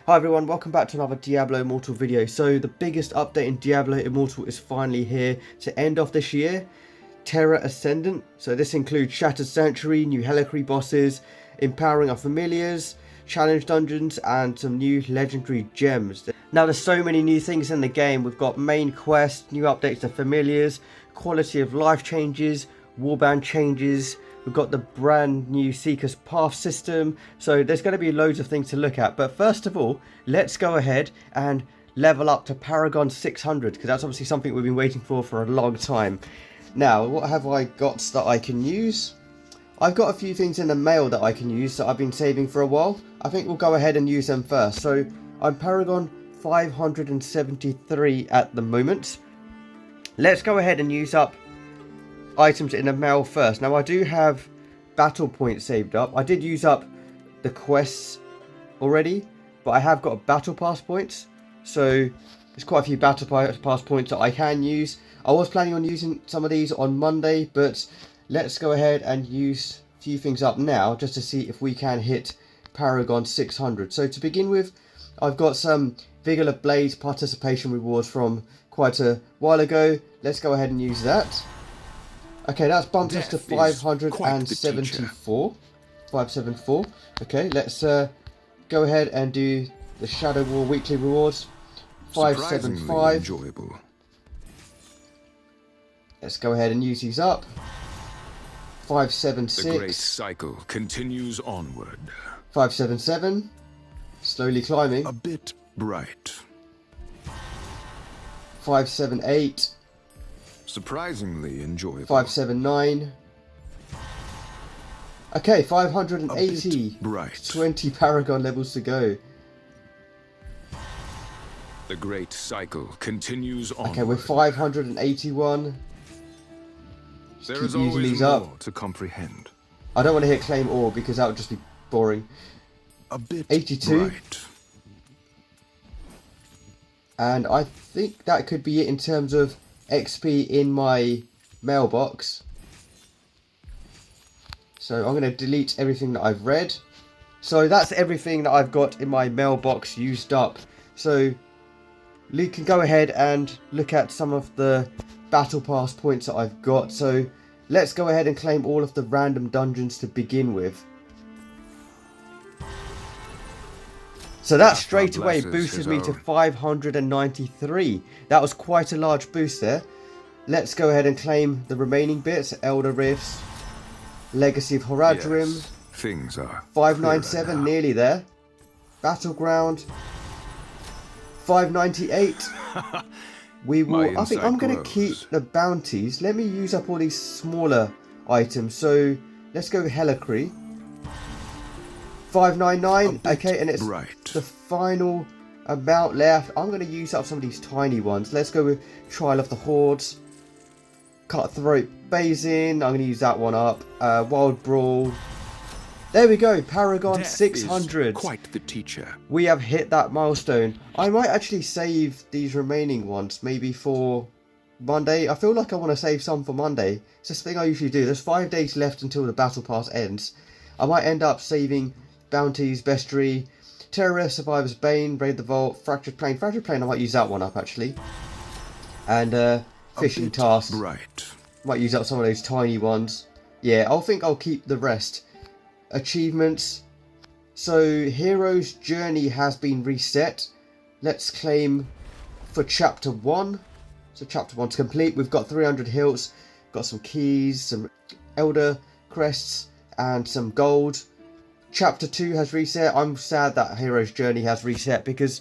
Hi everyone, welcome back to another Diablo Immortal video. So the biggest update in Diablo Immortal is finally here to end off this year. Terra Ascendant. So this includes Shattered Sanctuary, new Helicary bosses, empowering our familiars, challenge dungeons, and some new legendary gems. Now there's so many new things in the game. We've got main quests, new updates to familiars, quality of life changes, warband changes. We've got the brand new Seeker's Path system, so there's going to be loads of things to look at. But first of all, let's go ahead and level up to Paragon 600, because that's obviously something we've been waiting for a long time. Now, what have I got that I can use? I've got a few things in the mail that I can use that I've been saving for a while. I think we'll go ahead and use them first. So I'm Paragon 573 at the moment. Let's go ahead and use up items in the mail first. Now I do have battle points saved up. I did use up the quests already, but I have got battle pass points, so there's quite a few battle pass points that I can use. I was planning on using some of these on Monday, but let's go ahead and use a few things up now just to see if we can hit Paragon 600. So to begin with, I've got some Vigil of Blades participation rewards from quite a while ago. Let's go ahead and use that. Okay, that's bumped us to 574. 574. Okay, let's go ahead and do the Shadow War weekly rewards. 575. Enjoyable. Let's go ahead and use these up. 576. The great cycle continues onward. 577. Slowly climbing. A bit bright. 578. Surprisingly enjoyable. 579. Okay, 580. Bright. 20 Paragon levels to go. The great cycle continues on. Okay, we're 581. Just There keep is using always these more up. to comprehend. I don't want to hit claim all because that would just be boring. A bit 82. bright. And I think that could be it in terms of XP in my mailbox. So I'm going to delete everything that I've read. So that's everything that I've got in my mailbox used up. So you can go ahead and look at some of the battle pass points that I've got. So let's go ahead and claim all of the random dungeons to begin with. So that straight away boosted me to 593. That was quite a large boost there. Let's go ahead and claim the remaining bits. Elder Rifts, Legacy of Horadrim. Yes, things are 597, nearly there. Battleground. 598. We will. I think I'm going to keep the bounties. Let me use up all these smaller items. So let's go Helicary. 599. Okay, and it's the final amount left. I'm going to use up some of these tiny ones. Let's go with Trial of the Hordes. Cutthroat Basin. I'm going to use that one up. Wild Brawl. There we go. Paragon 600. Quite the teacher. We have hit that milestone. I might actually save these remaining ones maybe for Monday. I feel like I want to save some for Monday. It's this thing I usually do. There's 5 days left until the battle pass ends. I might end up saving Bounties, Bestiary, Terrorist, Survivor's Bane, Raid the Vault, Fractured Plane. Fractured Plane, I might use that one up actually. And Fishing Task. Might use up some of those tiny ones. Yeah, I think I'll keep the rest. Achievements. So Hero's Journey has been reset. Let's claim for Chapter 1. So Chapter 1's complete. We've got 300 hilts, got some keys, some Elder Crests, and some gold. Chapter 2 has reset. I'm sad that Hero's Journey has reset because,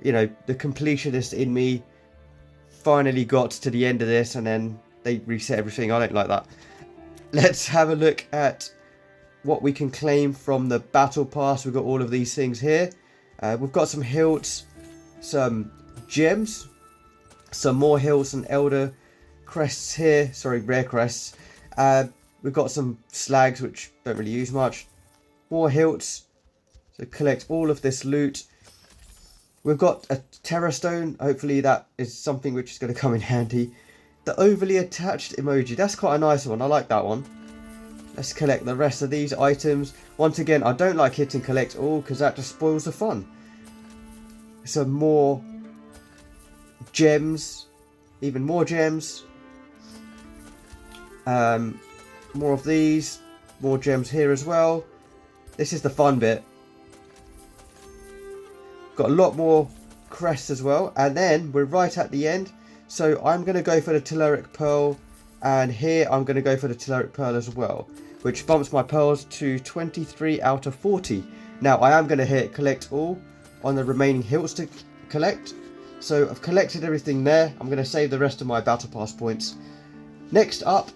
you know, the completionist in me finally got to the end of this and then they reset everything. I don't like that. Let's have a look at what we can claim from the battle pass. We've got all of these things here. We've got some hilts, some gems, some more hilts and elder crests here. Sorry, rare crests. We've got some slags which don't really use much. More hilts. So collect all of this loot. We've got a Terra Stone. Hopefully that is something which is going to come in handy. The overly attached emoji. That's quite a nice one. I like that one. Let's collect the rest of these items. Once again, I don't like hitting collect all because that just spoils the fun. some more gems, even more gems, more of these, more gems here as well. This is the fun bit. Got a lot more crests as well, and then we're right at the end, so I'm going to go for the telluric pearl, and here I'm going to go for the telluric pearl as well, which bumps my pearls to 23 out of 40. Now I am going to hit collect all on the remaining hilts to collect, so I've collected everything there. I'm going to save the rest of my battle pass points. Next up,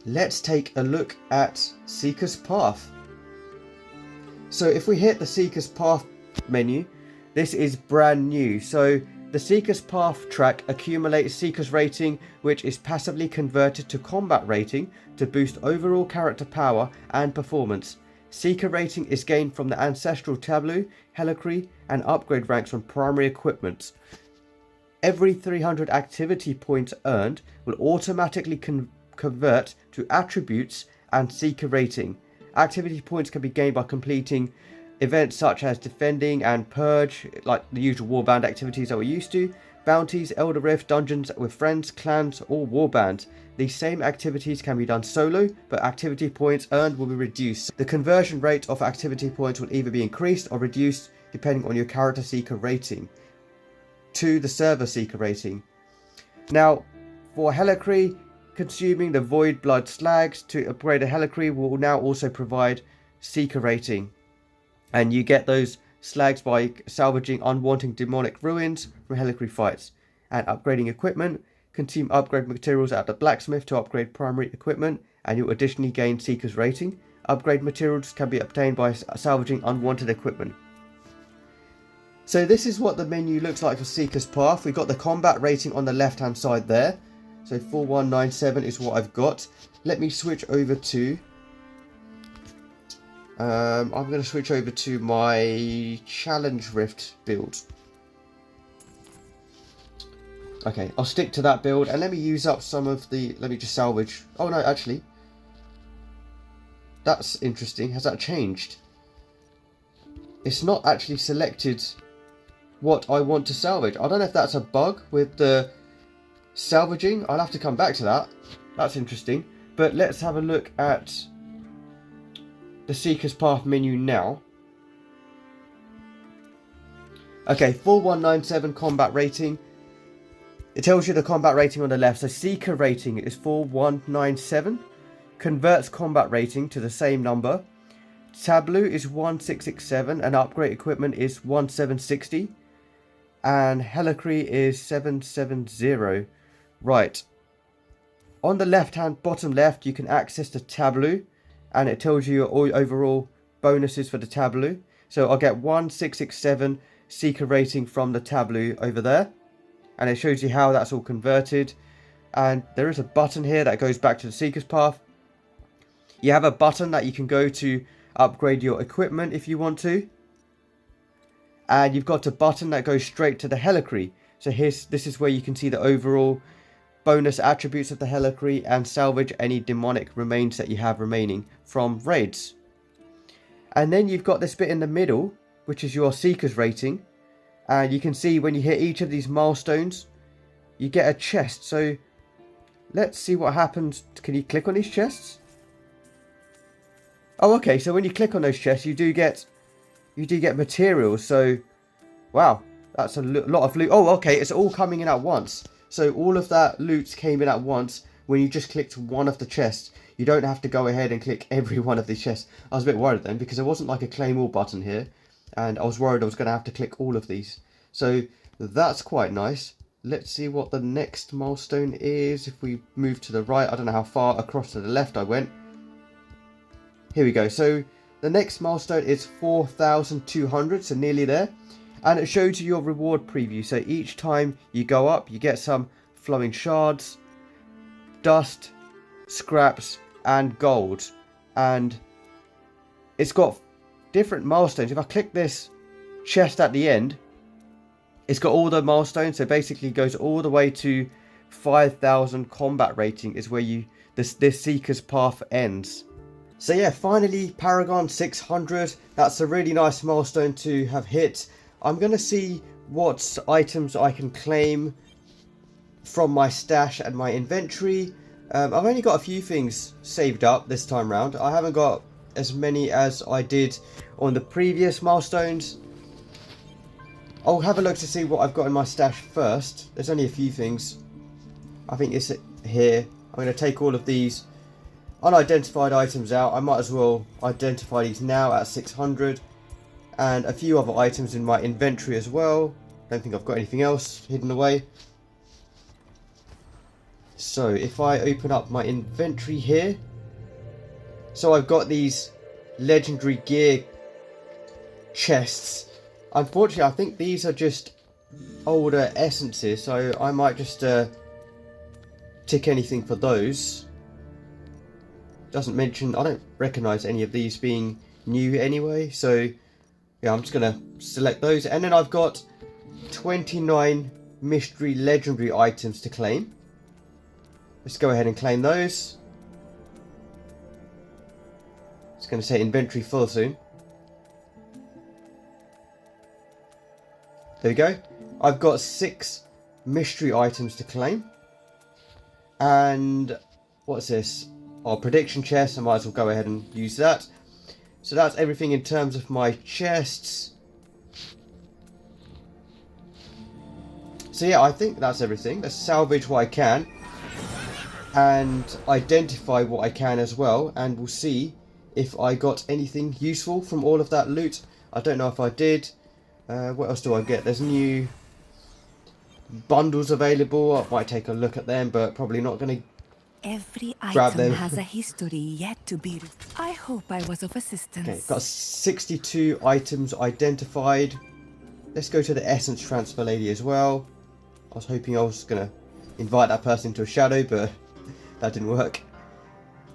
let's take a look at Seeker's Path. So if we hit the Seeker's Path menu, this is brand new. So the Seeker's Path track accumulates Seeker's rating, which is passively converted to combat rating to boost overall character power and performance. Seeker rating is gained from the Ancestral Tableau, Helicry, and upgrade ranks on primary equipment. Every 300 activity points earned will automatically convert to attributes and Seeker rating. Activity points can be gained by completing events such as defending and purge, like the usual warband activities that we're used to, bounties, Elder Rift, dungeons with friends, clans, or warbands. These same activities can be done solo, but activity points earned will be reduced. The conversion rate of activity points will either be increased or reduced depending on your character Seeker rating to the server Seeker rating. Now, for Helicry, consuming the Void Blood Slags to upgrade a Helicry will now also provide Seeker rating. And you get those slags by salvaging unwanted demonic ruins from Helicry fights. And upgrading equipment, consume upgrade materials at the blacksmith to upgrade primary equipment, and you'll additionally gain Seeker's rating. Upgrade materials can be obtained by salvaging unwanted equipment. So this is what the menu looks like for Seeker's Path. We've got the combat rating on the left hand side there. So 4197 is what I've got. Let me switch over to... I'm going to switch over to my Challenge Rift build. Okay, I'll stick to that build, and let me use up some of the... Let me just salvage... Oh no, actually. That's interesting. Has that changed? It's not actually selected what I want to salvage. I don't know if that's a bug with the salvaging. I'll have to come back to that. That's interesting. But let's have a look at the Seeker's Path menu now. Okay, 4197 combat rating. It tells you the combat rating on the left. So Seeker rating is 4197. Converts combat rating to the same number. Tableau is 1667 and upgrade equipment is 1760. And Helicry is 770. Right. On the left hand, bottom left, you can access the Tableau. And it tells you your overall bonuses for the Tableau. So I'll get 1667 Seeker rating from the Tableau over there. And it shows you how that's all converted. And there is a button here that goes back to the Seeker's Path. You have a button that you can go to upgrade your equipment if you want to. And you've got a button that goes straight to the Helicry. So this is where you can see the overall bonus attributes of the Helicry and salvage any demonic remains that you have remaining from raids. And then you've got this bit in the middle, which is your Seeker's rating. And you can see when you hit each of these milestones, you get a chest. So let's see what happens. Can you click on these chests? Oh, okay. So when you click on those chests, you do get materials. So, wow, that's a lot of loot. Oh, okay. It's all coming in at once. So all of that loot came in at once when you just clicked one of the chests. You don't have to go ahead and click every one of these chests. I was a bit worried then because there wasn't like a claim all button here. And I was worried I was going to have to click all of these. So that's quite nice. Let's see what the next milestone is. If we move to the right, I don't know how far across to the left I went. Here we go. So the next milestone is 4,200, so nearly there. And it shows you your reward preview. So each time you go up, you get some flowing shards, dust, scraps, and gold. And it's got different milestones. If I click this chest at the end, it's got all the milestones. So basically it goes all the way to 5,000 combat rating is where this Seeker's Path ends. So yeah, finally Paragon 600. That's a really nice milestone to have hit. I'm going to see what items I can claim from my stash and my inventory. I've only got a few things saved up this time round. I haven't got as many as I did on the previous milestones. I'll have a look to see what I've got in my stash first. There's only a few things. I think it's here. I'm going to take all of these unidentified items out. I might as well identify these now at 600. And a few other items in my inventory as well. Don't think I've got anything else hidden away. So if I open up my inventory here. So I've got these legendary gear chests. Unfortunately, I think these are just older essences, so I might just tick anything for those. Doesn't mention, I don't recognise any of these being new anyway, so yeah, I'm just going to select those. And then I've got 29 mystery legendary items to claim. Let's go ahead and claim those. It's going to say inventory full soon. There we go. I've got 6 mystery items to claim. And what's this? Oh, prediction chest. I might as well go ahead and use that. So that's everything in terms of my chests. So yeah, I think that's everything. Let's salvage what I can. And identify what I can as well. And we'll see if I got anything useful from all of that loot. I don't know if I did. What else do I get? There's new bundles available. I might take a look at them, but probably not going to Every grab item them. has a history yet to be. I hope I was of assistance. Okay, got 62 items identified. Let's go to the essence transfer lady as well. I was hoping I was going to invite that person to a shadow, but that didn't work.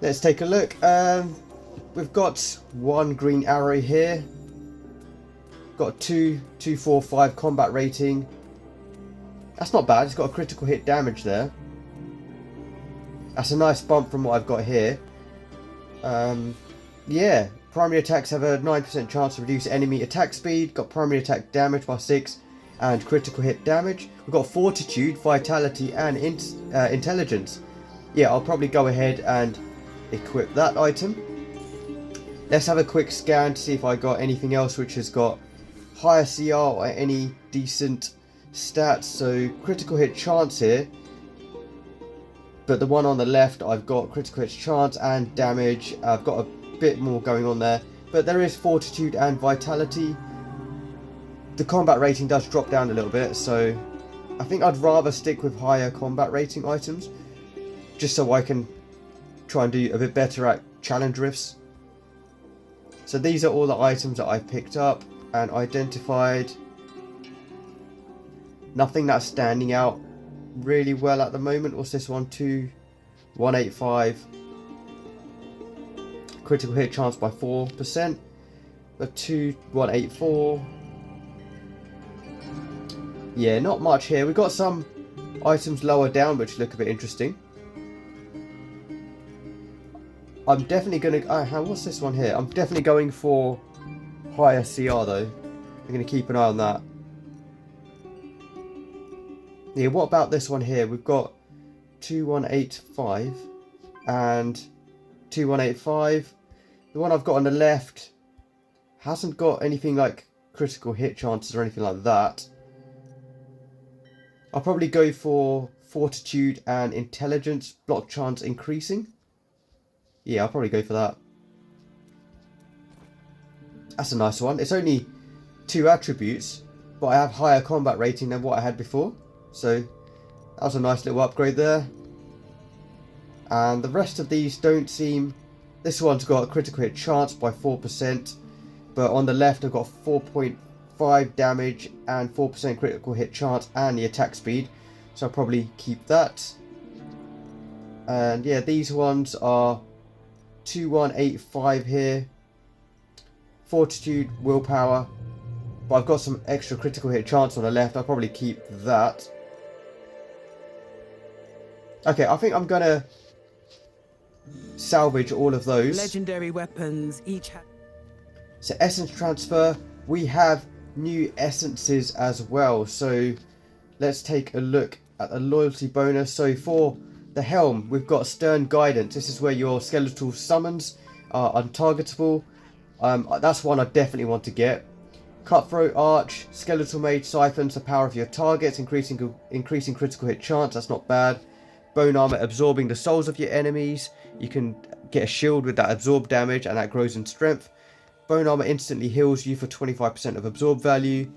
Let's take a look. We've got 1 green arrow here. Got 245 combat rating. That's not bad. It's got a critical hit damage there. That's a nice bump from what I've got here. Yeah, primary attacks have a 9% chance to reduce enemy attack speed. Got primary attack damage by 6 and critical hit damage. We've got fortitude, vitality and intelligence. Yeah, I'll probably go ahead and equip that item. Let's have a quick scan to see if I got anything else which has got higher CR or any decent stats. So critical hit chance here, but the one on the left I've got critical hit chance and damage. I've got a bit more going on there, but there is fortitude and vitality. The combat rating does drop down a little bit, so I think I'd rather stick with higher combat rating items just so I can try and do a bit better at challenge rifts. So these are all the items that I picked up and identified. Nothing that's standing out really well at the moment. What's this one? 2185. Critical hit chance by 4%. But 2184. Yeah, not much here. We've got some items lower down which look a bit interesting. I'm definitely going to... what's this one here? I'm definitely going for higher CR though. I'm going to keep an eye on that. Yeah, what about this one here? We've got 2185 and 2185. The one I've got on the left hasn't got anything like critical hit chances or anything like that. I'll probably go for fortitude and intelligence, block chance increasing. Yeah, I'll probably go for that. That's a nice one. It's only 2 attributes, but I have higher combat rating than what I had before. So that was a nice little upgrade there. And the rest of these don't seem... This one's got a critical hit chance by 4%. But on the left I've got 4.5 damage and 4% critical hit chance and the attack speed. So I'll probably keep that. And yeah, these ones are 2185 here. Fortitude, willpower. But I've got some extra critical hit chance on the left. I'll probably keep that. Okay, I think I'm gonna salvage all of those. Legendary weapons each have... So essence transfer, we have new essences as well. So let's take a look at the loyalty bonus. So for the helm, we've got stern guidance. This is where your skeletal summons are untargetable. That's one I definitely want to get. Cutthroat Arch, Skeletal Mage siphons the power of your targets, increasing critical hit chance. That's not bad. Bone Armor, absorbing the souls of your enemies. You can get a shield with that absorb damage, and that grows in strength. Bone Armor instantly heals you for 25% of absorb value.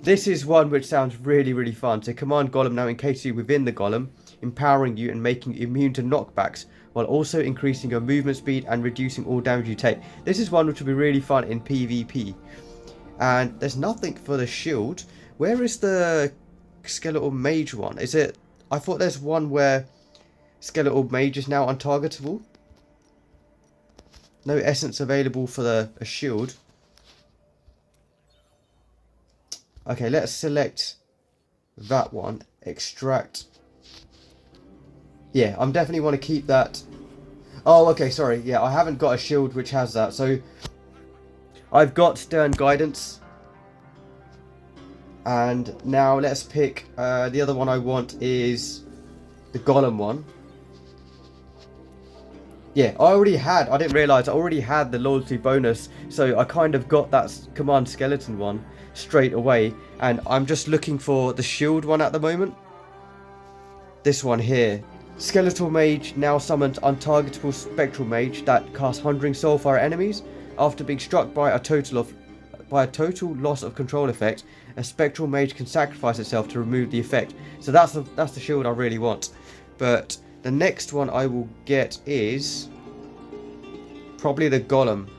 This is one which sounds really, really fun. So command Golem now encase you within the Golem, empowering you and making you immune to knockbacks, while also increasing your movement speed and reducing all damage you take. This is one which will be really fun in PvP. And there's nothing for the shield. Where is the Skeletal Mage one? Is it... I thought there's one where Skeletal Mage is now untargetable. No essence available for a shield. Okay, let's select that one. Extract. Yeah, I'm definitely want to keep that. Oh, okay, sorry. Yeah, I haven't got a shield which has that. So I've got Stern Guidance. And now let's pick the other one I want is the Golem one. Yeah, I didn't realise I already had the loyalty bonus. So I kind of got that Command Skeleton one straight away. And I'm just looking for the shield one at the moment. This one here. Skeletal Mage now summons untargetable Spectral Mage that casts Hungering Soulfire enemies. After being struck by a total loss of control effect, a Spectral Mage can sacrifice itself to remove the effect. So that's the shield I really want. But the next one I will get is probably the Golem.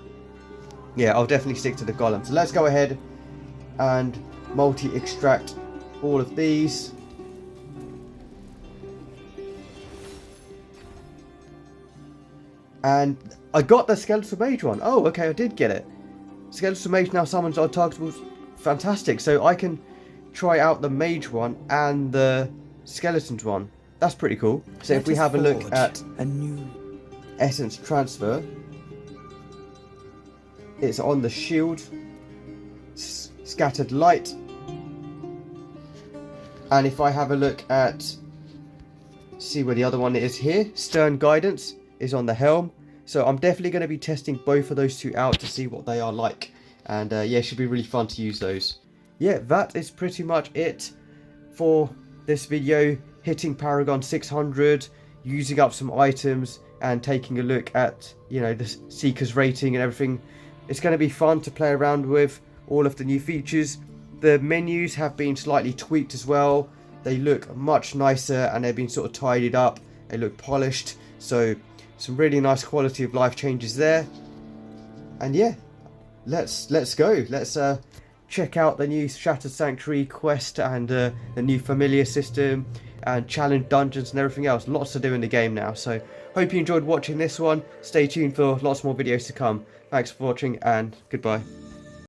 Yeah, I'll definitely stick to the Golem. So let's go ahead and multi-extract all of these. And I got the Skeletal Mage one. Oh, okay, I did get it. Skeletal Mage now summons untargetable. Fantastic. So I can try out the Mage one and the Skeletons one. That's pretty cool. So if we have a look at a new Essence Transfer, it's on the shield. Scattered Light. And if I have a look at, see where the other one is here, Stern Guidance is on the helm. So I'm definitely going to be testing both of those two out to see what they are like. And yeah, it should be really fun to use those. Yeah, that is pretty much it for this video. Hitting Paragon 600, using up some items, and taking a look at, you know, the Seeker's rating and everything. It's going to be fun to play around with all of the new features. The menus have been slightly tweaked as well. They look much nicer and they've been sort of tidied up. They look polished. So some really nice quality of life changes there. And yeah, let's go. Let's check out the new Shattered Sanctuary quest and the new familiar system and challenge dungeons and everything else. Lots to do in the game now. So hope you enjoyed watching this one. Stay tuned for lots more videos to come. Thanks for watching and goodbye.